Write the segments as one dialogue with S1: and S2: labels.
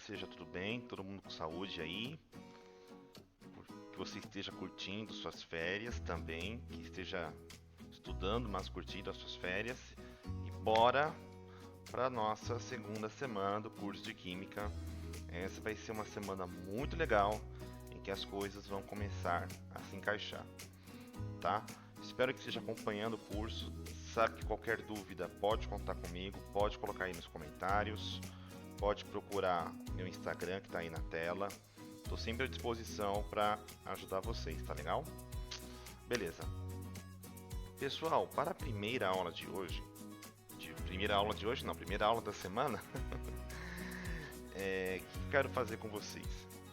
S1: esteja tudo bem, todo mundo com saúde aí, que você esteja curtindo suas férias também, que esteja estudando, mas curtindo as suas férias. E bora para nossa segunda semana do curso de Química. Essa vai ser uma semana muito legal, em que as coisas vão começar a se encaixar, tá? Espero que esteja acompanhando o curso. Sabe que qualquer dúvida pode contar comigo, pode colocar aí nos comentários, pode procurar meu Instagram que está aí na tela. Estou sempre à disposição para ajudar vocês, tá legal? Beleza. Pessoal, para a primeira aula de hoje, primeira aula da semana, o que eu quero fazer com vocês?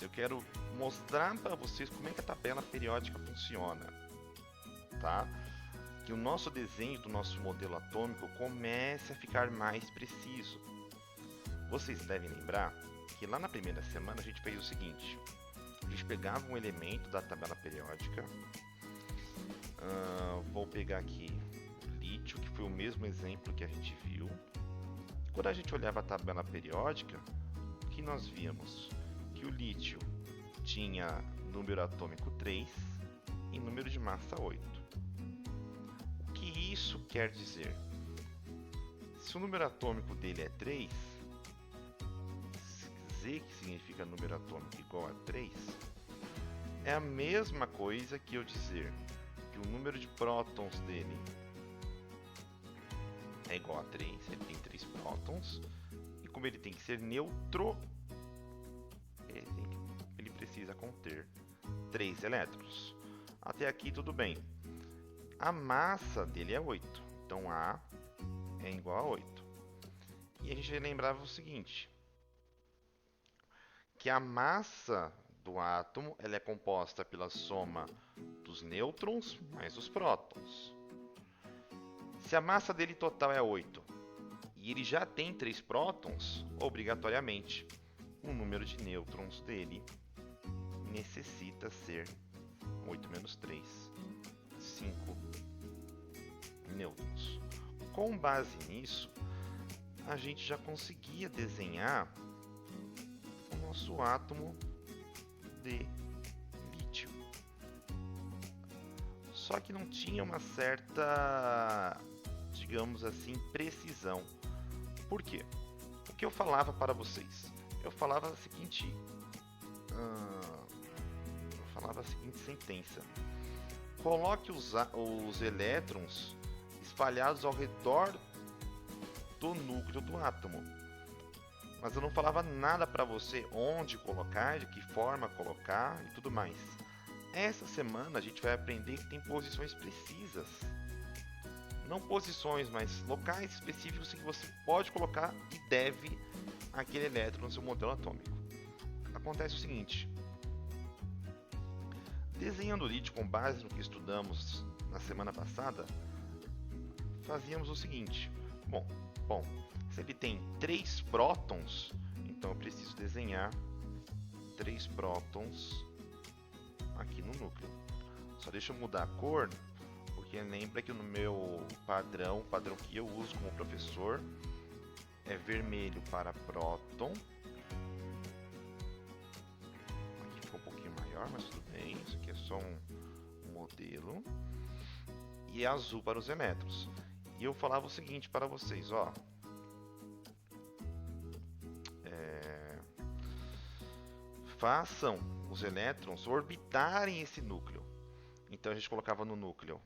S1: Eu quero mostrar para vocês como é que a tabela periódica funciona, tá? Que o nosso desenho do nosso modelo atômico comece a ficar mais preciso. Vocês devem lembrar que lá na primeira semana a gente fez o seguinte: a gente pegava um elemento da tabela periódica, vou pegar aqui o lítio, que foi o mesmo exemplo que a gente viu. Quando a gente olhava a tabela periódica, o que nós víamos? Que o lítio tinha número atômico 3 e número de massa 8. O que isso quer dizer? Se o número atômico dele é 3, Z, que significa número atômico igual a 3, é a mesma coisa que eu dizer que o número de prótons dele é igual a 3, ele tem 3 prótons, e como ele tem que ser neutro, ele precisa conter 3 elétrons. Até aqui tudo bem. A massa dele é 8, então A é igual a 8. E a gente lembrava o seguinte, que a massa do átomo ela é composta pela soma dos nêutrons mais os prótons. Se a massa dele total é 8 e ele já tem 3 prótons, obrigatoriamente o número de nêutrons dele necessita ser 8 menos 3, 5 nêutrons. Com base nisso, a gente já conseguia desenhar o nosso átomo de lítio. Só que não tinha uma certa, digamos assim, precisão. Por quê? O que eu falava para vocês? Eu falava a seguinte sentença: coloque os elétrons espalhados ao redor do núcleo do átomo. Mas eu não falava nada para você onde colocar, de que forma colocar e tudo mais. Essa semana a gente vai aprender que tem posições precisas. Não posições, mas locais específicos em que você pode colocar e deve aquele elétron no seu modelo atômico. Acontece o seguinte: desenhando o lítio com base no que estudamos na semana passada, fazíamos o seguinte. Bom, se ele tem 3 prótons, então eu preciso desenhar 3 prótons aqui no núcleo. Só deixa eu mudar a cor, porque lembra que no meu padrão, o padrão que eu uso como professor, é vermelho para próton. Aqui ficou um pouquinho maior, mas tudo bem, isso aqui é só um modelo. E é azul para os elétrons. E eu falava o seguinte para vocês, ó. Façam os elétrons orbitarem esse núcleo. Então a gente colocava no núcleo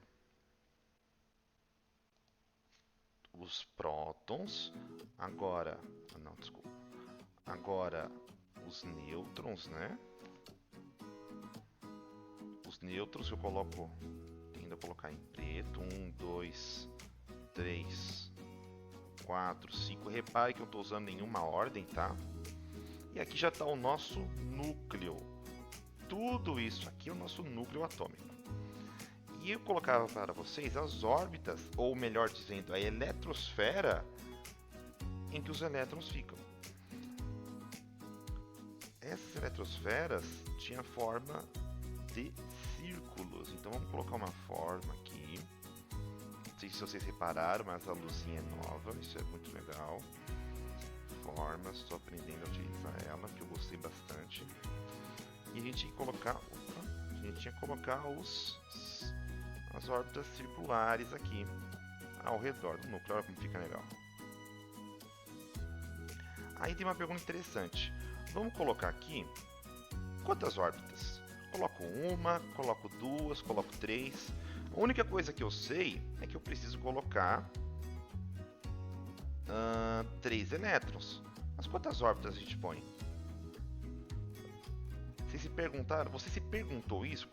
S1: os prótons, agora os nêutrons, né? Os nêutrons eu tendo a colocar em preto, 1, 2, 3, 4, 5. Repare que eu não estou usando nenhuma ordem, tá? E aqui já está o nosso núcleo. Tudo isso aqui é o nosso núcleo atômico. E eu colocava para vocês as órbitas, ou melhor dizendo, a eletrosfera em que os elétrons ficam. Essas eletrosferas tinham forma de círculos. Então vamos colocar uma forma aqui. Não sei se vocês repararam, mas a luzinha é nova, isso é muito legal. forma, estou aprendendo a utilizar ela, que eu gostei bastante. E a gente tinha que colocar, as órbitas circulares aqui, ao redor do núcleo. Olha como fica legal. Aí tem uma pergunta interessante. Vamos colocar aqui quantas órbitas? Coloco uma, coloco duas, coloco três. A única coisa que eu sei é que eu preciso colocar 3 elétrons. Mas quantas órbitas a gente põe? Você se perguntou isso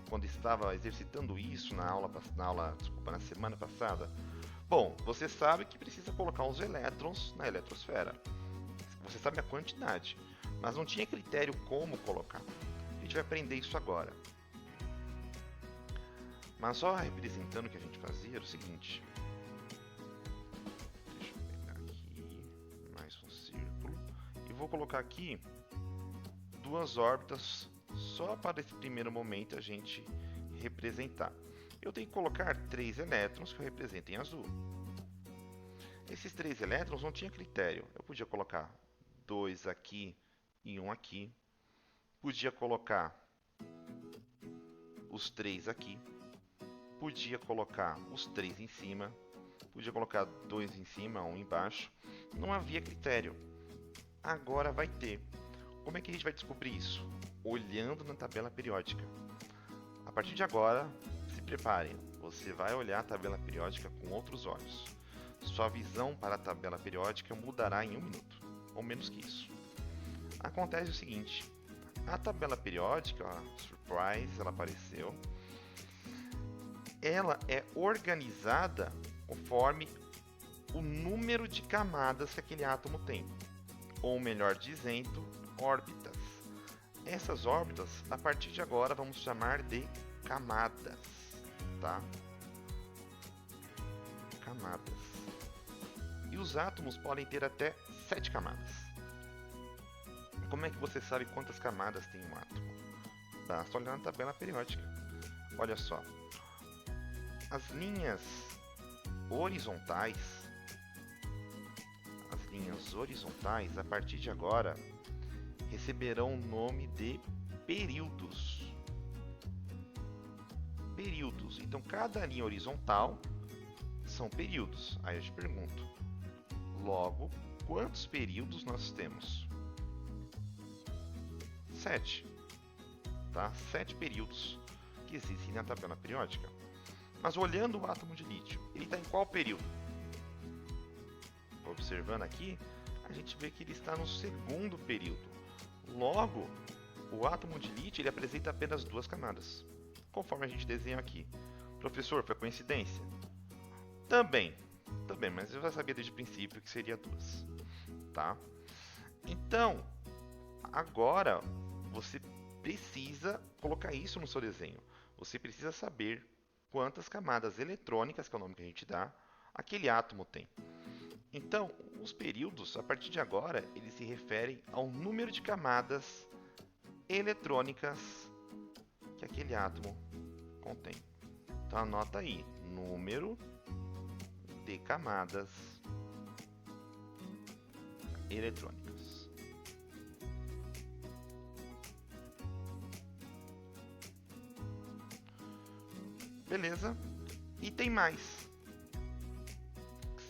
S1: quando estava exercitando isso na semana passada? Bom, você sabe que precisa colocar os elétrons na eletrosfera. Você sabe a quantidade, mas não tinha critério como colocar. A gente vai aprender isso agora. Mas só representando o que a gente fazia era o seguinte. Deixa eu pegar aqui mais um círculo. E vou colocar aqui 2 órbitas só para esse primeiro momento a gente representar. Eu tenho que colocar 3 elétrons que eu represento em azul. Esses 3 elétrons não tinha critério. Eu podia colocar 2 aqui e 1 aqui. Podia colocar os 3 aqui. Podia colocar os 3 em cima. Podia colocar 2 em cima, 1 embaixo. Não havia critério. Agora vai ter. Como é que a gente vai descobrir isso? Olhando na tabela periódica. A partir de agora, se preparem. Você vai olhar a tabela periódica com outros olhos. Sua visão para a tabela periódica mudará em 1 minuto, ou menos que isso. Acontece o seguinte. A tabela periódica, surprise, ela apareceu. Ela é organizada conforme o número de camadas que aquele átomo tem. Ou melhor dizendo, órbitas. Essas órbitas, a partir de agora, vamos chamar de camadas, tá? Camadas. E os átomos podem ter até 7 camadas. Como é que você sabe quantas camadas tem um átomo? Basta olhar na tabela periódica. Olha só. As linhas horizontais, a partir de agora, receberão o nome de períodos. Períodos. Então, cada linha horizontal são períodos. Aí eu te pergunto, logo, quantos períodos nós temos? 7. Tá? 7 períodos que existem na tabela periódica. Mas olhando o átomo de lítio, ele está em qual período? Observando aqui, a gente vê que ele está no segundo período. Logo, o átomo de lítio ele apresenta apenas 2 camadas, conforme a gente desenha aqui. Professor, foi coincidência? Também, mas eu já sabia desde o princípio que seria 2. Tá? Então, agora você precisa colocar isso no seu desenho. Você precisa saber quantas camadas eletrônicas, que é o nome que a gente dá, aquele átomo tem. Então, os períodos, a partir de agora, eles se referem ao número de camadas eletrônicas que aquele átomo contém. Então, anota aí, número de camadas eletrônicas. Beleza? E tem mais.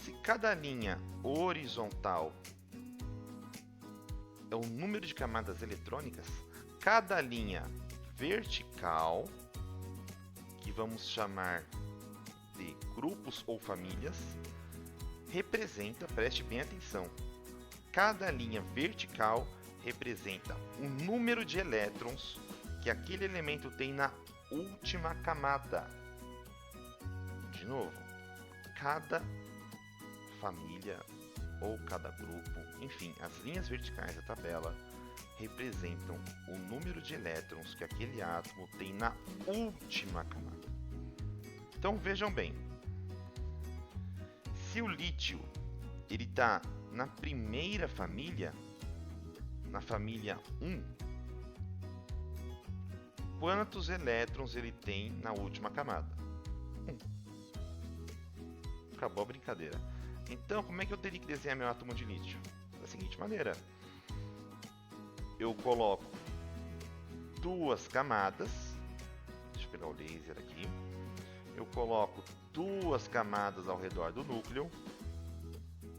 S1: Se cada linha horizontal é o número de camadas eletrônicas, cada linha vertical, que vamos chamar de grupos ou famílias, representa, preste bem atenção, cada linha vertical representa o número de elétrons que aquele elemento tem na última camada. De novo, cada família ou cada grupo, enfim, as linhas verticais da tabela representam o número de elétrons que aquele átomo tem na última camada. Então vejam bem, se o lítio ele está na primeira família, na família 1, quantos elétrons ele tem na última camada? 1. Acabou a brincadeira. Então, como é que eu teria que desenhar meu átomo de lítio? da seguinte maneira. Eu coloco duas camadas. Deixa eu pegar o laser aqui. Eu coloco duas camadas ao redor do núcleo.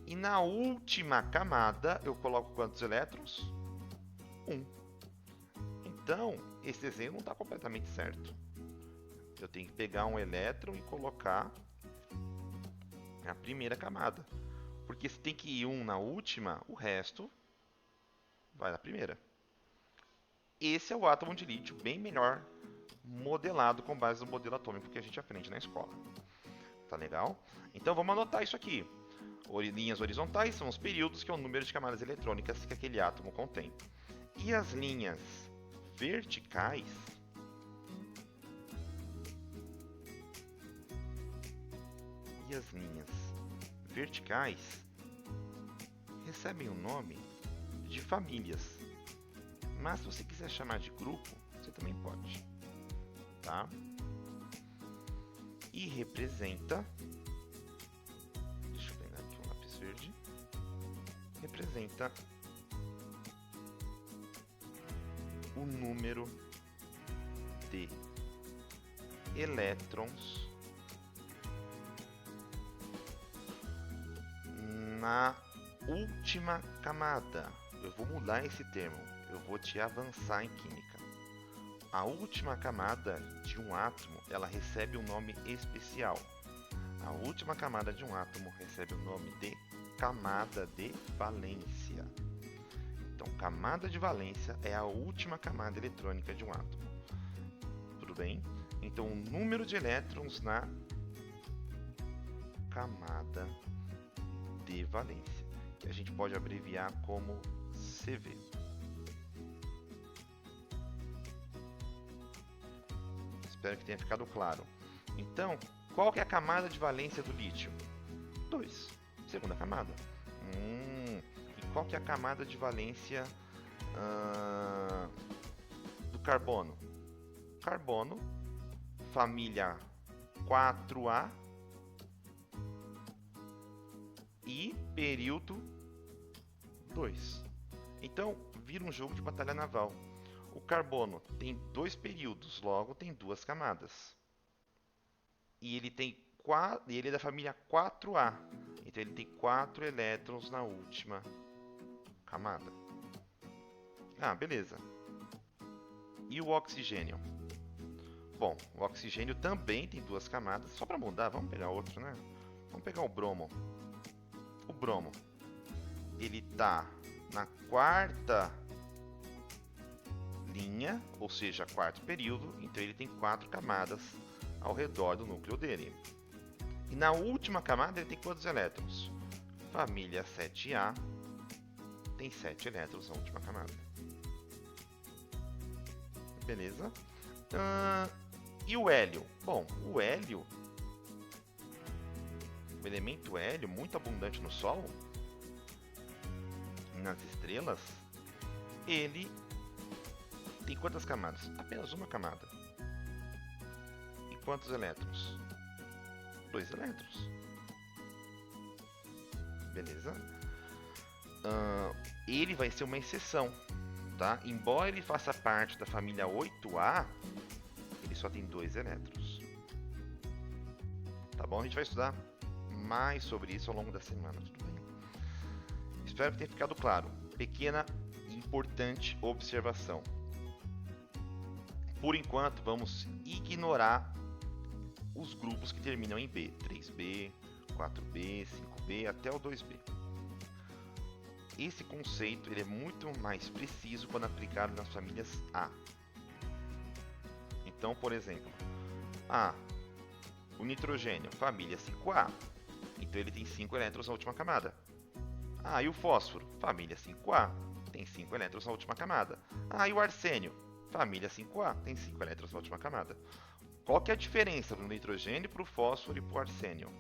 S1: E na última camada, eu coloco quantos elétrons? 1. Então, esse desenho não está completamente certo. Eu tenho que pegar um elétron e colocar na primeira camada. Porque se tem que ir 1 na última, o resto vai na primeira. Esse é o átomo de lítio bem melhor modelado com base no modelo atômico que a gente aprende na escola. Tá legal? Então vamos anotar isso aqui. Linhas horizontais são os períodos, que é o número de camadas eletrônicas que aquele átomo contém. E as linhas verticais recebem o nome de famílias. Mas se você quiser chamar de grupo, você também pode. Tá? E representa... Deixa eu pegar aqui um lápis verde. Representa o número de elétrons na última camada. Eu vou mudar esse termo. Eu vou te avançar em química. A última camada de um átomo, ela recebe um nome especial. A última camada de um átomo recebe o nome de camada de valência. Então, camada de valência é a última camada eletrônica de um átomo. Tudo bem? Então, o número de elétrons na camada de valência, que a gente pode abreviar como CV. Espero que tenha ficado claro. Então, qual que é a camada de valência do lítio? 2. Segunda camada. E qual que é a camada de valência do carbono? Carbono, família 4A e período 2. Então, vira um jogo de batalha naval. O carbono tem 2 períodos, logo tem 2 camadas. E ele é da família 4A. Então ele tem 4 elétrons na última camada. Ah, beleza. E o oxigênio? Bom, o oxigênio também tem 2 camadas. Só para mudar, vamos pegar outro, né? Vamos pegar o bromo. O bromo, ele está na 4ª linha, ou seja, 4º período, então ele tem 4 camadas ao redor do núcleo dele. E na última camada ele tem quantos elétrons? Família 7A tem 7 elétrons na última camada. Beleza? E o hélio? Bom, o hélio, o elemento hélio, muito abundante no Sol, nas estrelas, ele tem quantas camadas? Apenas uma camada. E quantos elétrons? 2 elétrons. Beleza? Ele vai ser uma exceção, tá? Embora ele faça parte da família 8A, ele só tem 2 elétrons. Tá bom? A gente vai estudar mais sobre isso ao longo da semana, tudo bem? Espero que tenha ficado claro. Pequena e importante observação. Por enquanto, vamos ignorar os grupos que terminam em B. 3B, 4B, 5B, até o 2B. Esse conceito ele é muito mais preciso quando aplicado nas famílias A. Então, por exemplo, o nitrogênio, família 5A. Então ele tem 5 elétrons na última camada. E o fósforo, família 5A, tem 5 elétrons na última camada. E o arsênio, família 5A, tem 5 elétrons na última camada. Qual que é a diferença do nitrogênio para o fósforo e para o arsênio?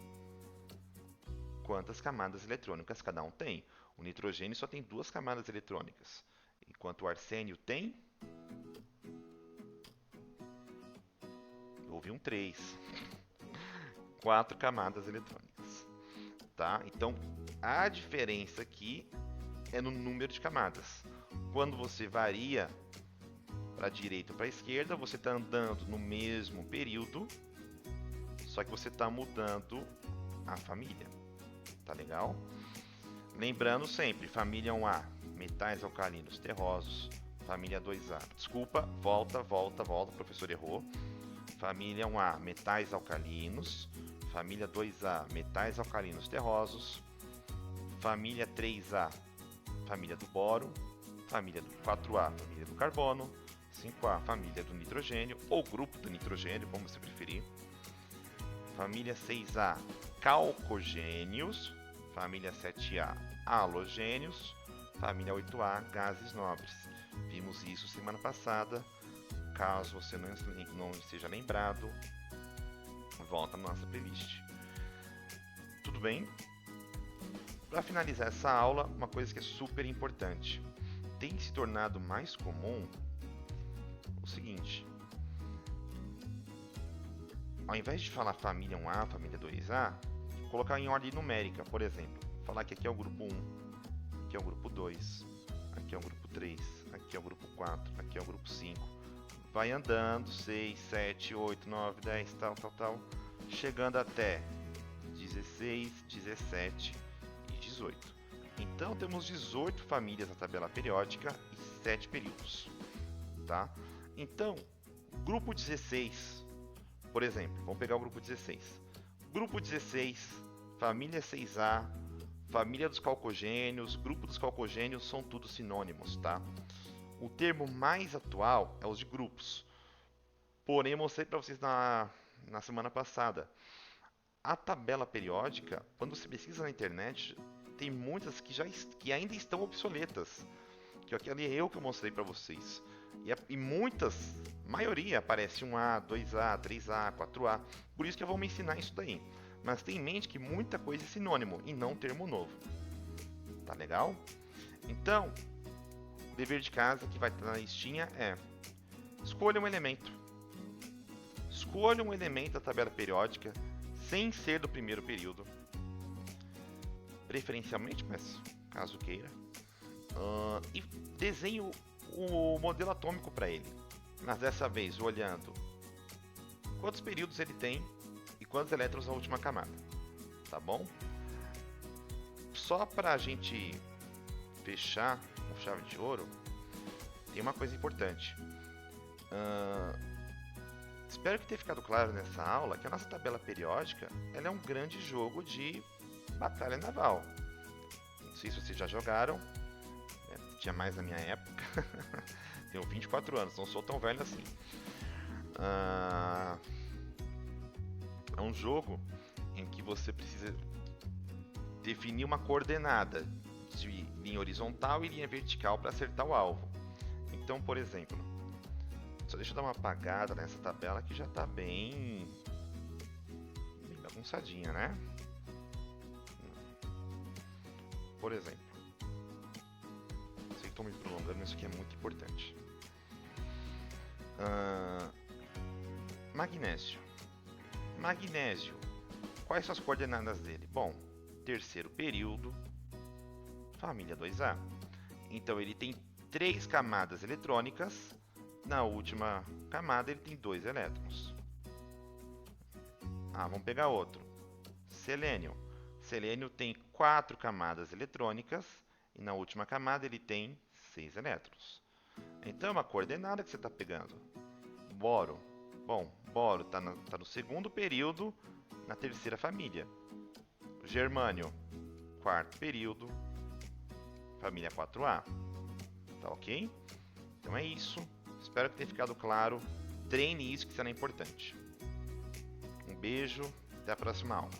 S1: Quantas camadas eletrônicas cada um tem? O nitrogênio só tem 2 camadas eletrônicas, enquanto o arsênio tem... Houve um 3. 4 camadas eletrônicas. Tá? Então, a diferença aqui é no número de camadas. Quando você varia para a direita ou para a esquerda, você está andando no mesmo período, só que você está mudando a família. Tá legal? Lembrando sempre, família 1A, metais alcalinos terrosos. Família 2A, desculpa, volta, o professor errou. Família 1A, metais alcalinos. Família 2A, metais alcalinos terrosos. Família 3A, família do boro. Família do 4A, família do carbono. 5A, família do nitrogênio, ou grupo do nitrogênio, como você preferir. Família 6A, calcogênios. Família 7A, halogênios. Família 8A, gases nobres. Vimos isso semana passada. Caso você não esteja lembrado, volta na nossa playlist. Tudo bem? Para finalizar essa aula, uma coisa que é super importante. Tem se tornado mais comum o seguinte. Ao invés de falar família 1A, família 2A, colocar em ordem numérica, por exemplo. Falar que aqui é o grupo 1, aqui é o grupo 2, aqui é o grupo 3, aqui é o grupo 4, aqui é o grupo 5. Vai andando, 6, 7, 8, 9, 10, tal, chegando até 16, 17 e 18. Então temos 18 famílias na tabela periódica e 7 períodos. Tá? Então, grupo 16, por exemplo, vamos pegar o grupo 16. Grupo 16, família 6A, família dos calcogênios, grupo dos calcogênios são tudo sinônimos, tá? O termo mais atual é os de grupos. Porém, eu mostrei para vocês na semana passada. A tabela periódica, quando você pesquisa na internet, tem muitas que ainda estão obsoletas. Que aquele é que eu mostrei para vocês. E muitas, maioria, aparece 1A, 2A, 3A, 4A. Por isso que eu vou me ensinar isso daí. Mas tenha em mente que muita coisa é sinônimo e não termo novo. Tá legal? Então, o dever de casa que vai estar na listinha é: escolha um elemento. Escolha um elemento da tabela periódica sem ser do primeiro período. Preferencialmente, mas caso queira. E desenhe o modelo atômico para ele. Mas dessa vez olhando quantos períodos ele tem e quantos elétrons na última camada. Tá bom? Só para a gente fechar com chave de ouro, tem uma coisa importante. Espero que tenha ficado claro nessa aula que a nossa tabela periódica ela é um grande jogo de batalha naval. Não sei se vocês já jogaram, tinha mais na minha época. Tenho 24 anos, não sou tão velho assim. É um jogo em que você precisa definir uma coordenada de linha horizontal e linha vertical para acertar o alvo. Então, por exemplo, só deixa eu dar uma apagada nessa tabela que já está bem bagunçadinha, né? Por exemplo, sei que estou me prolongando, mas isso aqui é muito importante. Magnésio. Magnésio. Quais são as coordenadas dele? Bom, terceiro período, família 2A. Então ele tem 3 camadas eletrônicas. Na última camada ele tem 2 elétrons. Vamos pegar outro. Selênio. Selênio tem 4 camadas eletrônicas e na última camada ele tem 6 elétrons. Então é uma coordenada que você está pegando. Boro. Bom, boro está no segundo período, na terceira família. Germânio, quarto período, família 4A. Tá ok? Então é isso. Espero que tenha ficado claro. Treine isso que será importante. Um beijo, até a próxima aula.